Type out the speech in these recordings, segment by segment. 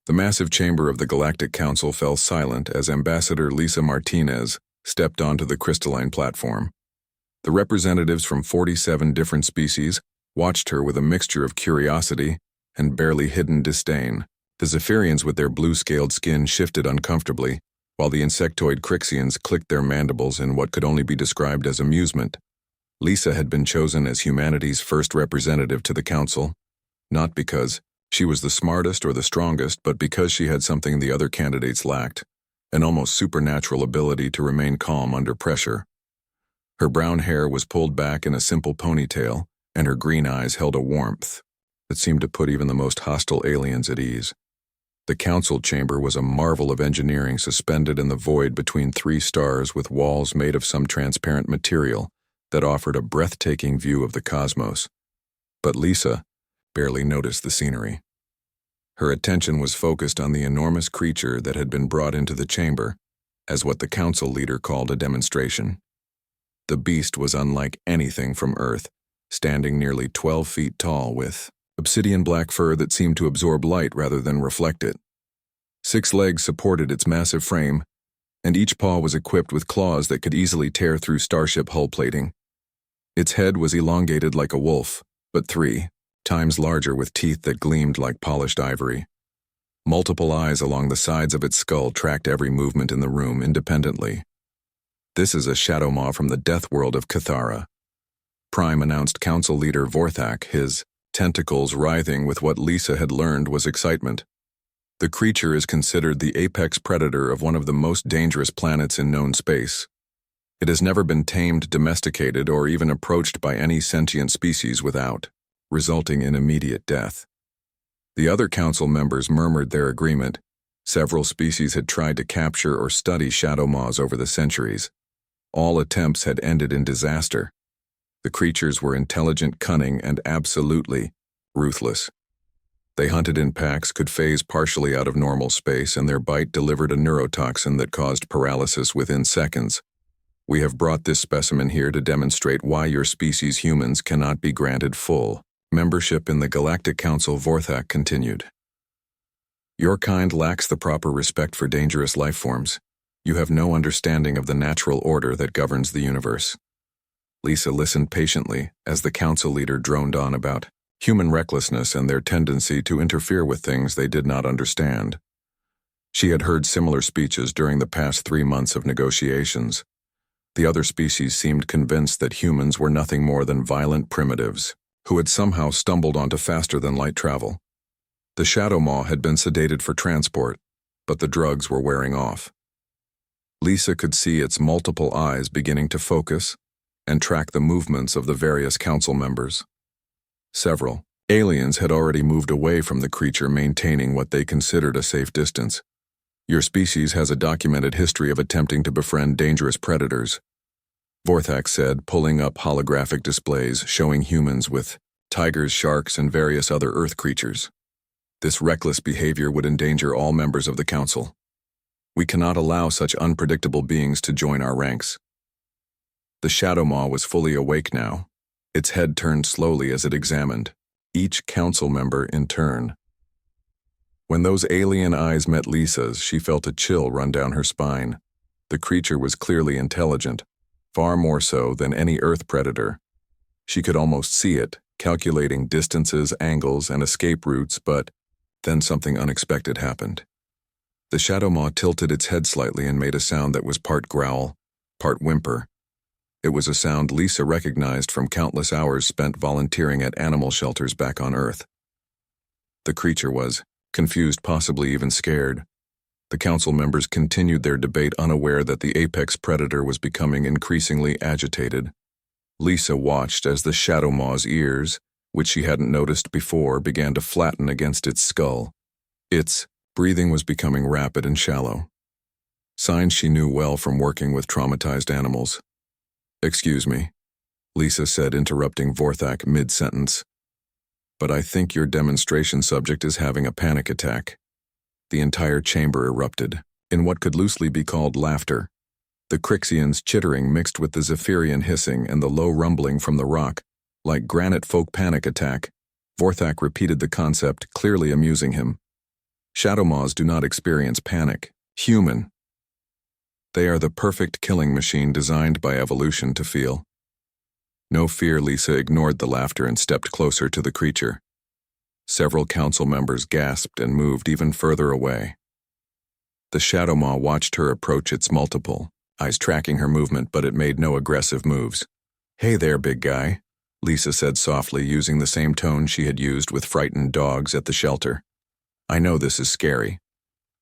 The massive chamber of the Galactic Council fell silent as Ambassador Lisa Martinez stepped onto the crystalline platform. The representatives from 47 different species watched her with a mixture of curiosity and barely hidden disdain. The Zephyrians with their blue-scaled skin shifted uncomfortably, while the insectoid Crixians clicked their mandibles in what could only be described as amusement. Lisa had been chosen as humanity's first representative to the council, not because she was the smartest or the strongest, but because she had something the other candidates lacked, an almost supernatural ability to remain calm under pressure. Her brown hair was pulled back in a simple ponytail, and her green eyes held a warmth that seemed to put even the most hostile aliens at ease. The council chamber was a marvel of engineering suspended in the void between three stars with walls made of some transparent material that offered a breathtaking view of the cosmos. But Lisa barely noticed the scenery. Her attention was focused on the enormous creature that had been brought into the chamber as what the council leader called a demonstration. The beast was unlike anything from Earth, standing nearly 12 feet tall with obsidian black fur that seemed to absorb light rather than reflect it. 6 legs supported its massive frame, and each paw was equipped with claws that could easily tear through starship hull plating. Its head was elongated like a wolf, but 3 times larger with teeth that gleamed like polished ivory. Multiple eyes along the sides of its skull tracked every movement in the room independently. "This is a shadow maw from the death world of Cathara," Prime announced Council Leader Vorthak, his tentacles writhing with what Lisa had learned was excitement. "The creature is considered the apex predator of one of the most dangerous planets in known space. It has never been tamed, domesticated, or even approached by any sentient species without resulting in immediate death." The other council members murmured their agreement. Several species had tried to capture or study shadow maws over the centuries. All attempts had ended in disaster. The creatures were intelligent, cunning, and absolutely ruthless. They hunted in packs, could phase partially out of normal space, and their bite delivered a neurotoxin that caused paralysis within seconds. "We have brought this specimen here to demonstrate why your species humans cannot be granted full membership in the Galactic Council," Vorthak continued. "Your kind lacks the proper respect for dangerous life forms. You have no understanding of the natural order that governs the universe." Lisa listened patiently as the council leader droned on about human recklessness and their tendency to interfere with things they did not understand. She had heard similar speeches during the past 3 months of negotiations. The other species seemed convinced that humans were nothing more than violent primitives who had somehow stumbled onto faster-than-light travel. The shadow maw had been sedated for transport, but the drugs were wearing off. Lisa could see its multiple eyes beginning to focus and track the movements of the various council members. Several aliens had already moved away from the creature, maintaining what they considered a safe distance. "Your species has a documented history of attempting to befriend dangerous predators," Vorthak said, pulling up holographic displays showing humans with tigers, sharks, and various other Earth creatures. "This reckless behavior would endanger all members of the council. We cannot allow such unpredictable beings to join our ranks." The shadow maw was fully awake now. Its head turned slowly as it examined each council member in turn. When those alien eyes met Lisa's, she felt a chill run down her spine. The creature was clearly intelligent, far more so than any Earth predator. She could almost see it, calculating distances, angles, and escape routes, but then something unexpected happened. The shadow maw tilted its head slightly and made a sound that was part growl, part whimper. It was a sound Lisa recognized from countless hours spent volunteering at animal shelters back on Earth. The creature was confused, possibly even scared. The council members continued their debate, unaware that the apex predator was becoming increasingly agitated. Lisa watched as the shadow maw's ears, which she hadn't noticed before, began to flatten against its skull. Its breathing was becoming rapid and shallow. Signs she knew well from working with traumatized animals. "Excuse me," Lisa said, interrupting Vorthak mid-sentence. "But I think your demonstration subject is having a panic attack." The entire chamber erupted, in what could loosely be called laughter. The Crixians' chittering mixed with the Zephyrian hissing and the low rumbling from the rock, like granite folk panic attack. Vorthak repeated the concept, clearly amusing him. Shadow Maws do not experience panic. Human. They are the perfect killing machine designed by evolution to feel. No fear, Lisa ignored the laughter and stepped closer to the creature. Several council members gasped and moved even further away. The Shadow Maw watched her approach its multiple, eyes tracking her movement, but it made no aggressive moves. "Hey there, big guy," Lisa said softly, using the same tone she had used with frightened dogs at the shelter. "I know this is scary.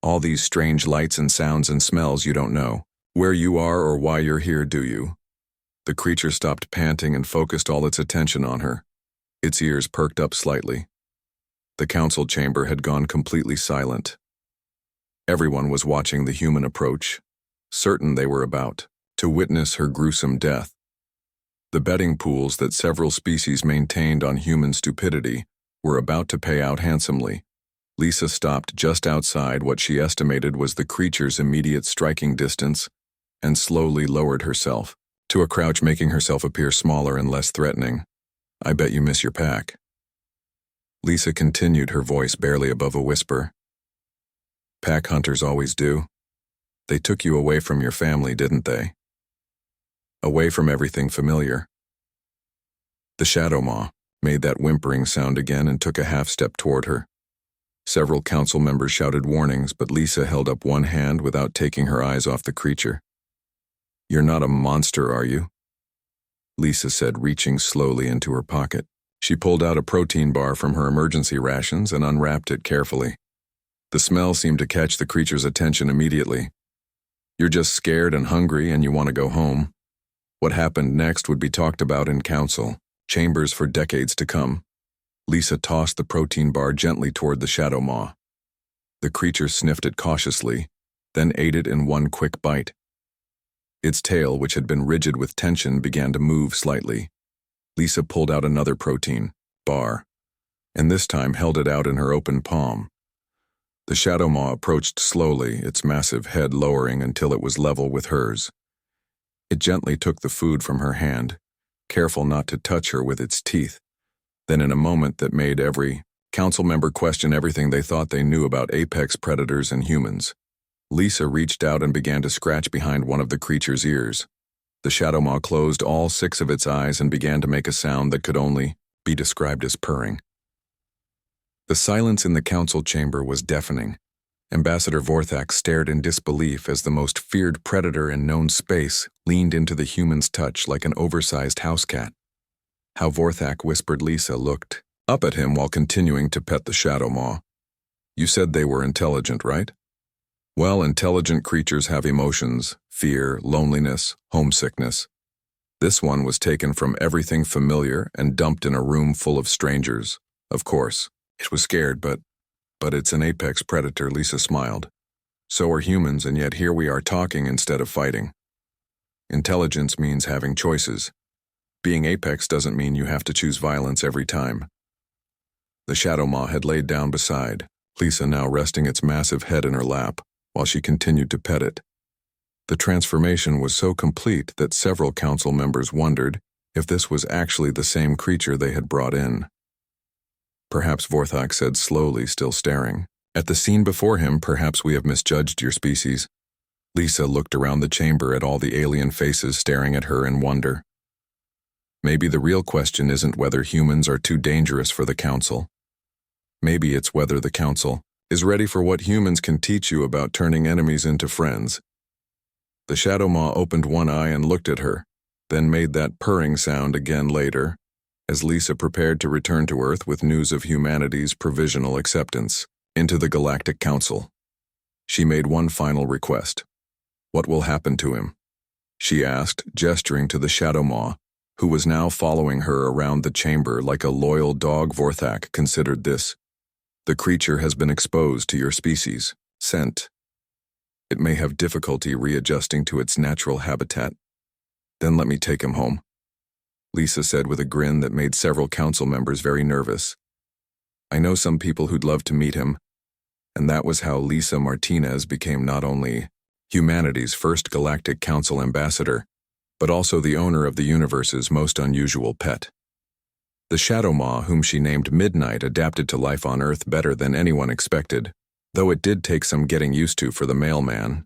All these strange lights and sounds and smells, you don't know where you are or why you're here, do you?" The creature stopped panting and focused all its attention on her. Its ears perked up slightly. The council chamber had gone completely silent. Everyone was watching the human approach, certain they were about to witness her gruesome death. The betting pools that several species maintained on human stupidity were about to pay out handsomely. Lisa stopped just outside what she estimated was the creature's immediate striking distance and slowly lowered herself to a crouch, making herself appear smaller and less threatening. "I bet you miss your pack." Lisa continued, her voice barely above a whisper. "Pack hunters always do. They took you away from your family, didn't they? Away from everything familiar." The Shadow Maw made that whimpering sound again and took a half step toward her. Several council members shouted warnings, but Lisa held up one hand without taking her eyes off the creature. "You're not a monster, are you?" Lisa said, reaching slowly into her pocket. She pulled out a protein bar from her emergency rations and unwrapped it carefully. The smell seemed to catch the creature's attention immediately. "You're just scared and hungry and you want to go home." What happened next would be talked about in council chambers for decades to come. Lisa tossed the protein bar gently toward the Shadow Maw. The creature sniffed it cautiously, then ate it in one quick bite. Its tail, which had been rigid with tension, began to move slightly. Lisa pulled out another protein bar, and this time held it out in her open palm. The Shadow Maw approached slowly, its massive head lowering until it was level with hers. It gently took the food from her hand, careful not to touch her with its teeth. Then, in a moment that made every council member question everything they thought they knew about apex predators and humans, Lisa reached out and began to scratch behind one of the creature's ears. The Shadow Maw closed all 6 of its eyes and began to make a sound that could only be described as purring. The silence in the council chamber was deafening. Ambassador Vorthak stared in disbelief as the most feared predator in known space leaned into the human's touch like an oversized house cat. How Vorthak, whispered Lisa, looked up at him while continuing to pet the Shadow Maw. "You said they were intelligent, right? Well, intelligent creatures have emotions, fear, loneliness, homesickness. This one was taken from everything familiar and dumped in a room full of strangers. Of course, it was scared, but it's an apex predator," Lisa smiled. "So are humans, and yet here we are talking instead of fighting. Intelligence means having choices. Being apex doesn't mean you have to choose violence every time." The Shadow Maw had laid down beside Lisa, now resting its massive head in her lap, while she continued to pet it. The transformation was so complete that several council members wondered if this was actually the same creature they had brought in. "Perhaps," Vorthak said slowly, still staring at the scene before him, "perhaps we have misjudged your species." Lisa looked around the chamber at all the alien faces staring at her in wonder. Maybe the real question isn't whether humans are too dangerous for the council. Maybe it's whether the council is ready for what humans can teach you about turning enemies into friends. The Shadow Maw opened one eye and looked at her, then made that purring sound again later, as Lisa prepared to return to Earth with news of humanity's provisional acceptance into the Galactic Council. She made one final request. "What will happen to him?" she asked, gesturing to the Shadow Maw, who was now following her around the chamber like a loyal dog. Vorthak considered this. "The creature has been exposed to your species, scent. It may have difficulty readjusting to its natural habitat. Then let me take him home," Lisa said with a grin that made several council members very nervous. "I know some people who'd love to meet him," and that was how Lisa Martinez became not only humanity's first Galactic Council ambassador, but also the owner of the universe's most unusual pet. The Shadow Maw, whom she named Midnight, adapted to life on Earth better than anyone expected. though it did take some getting used to for the mailman.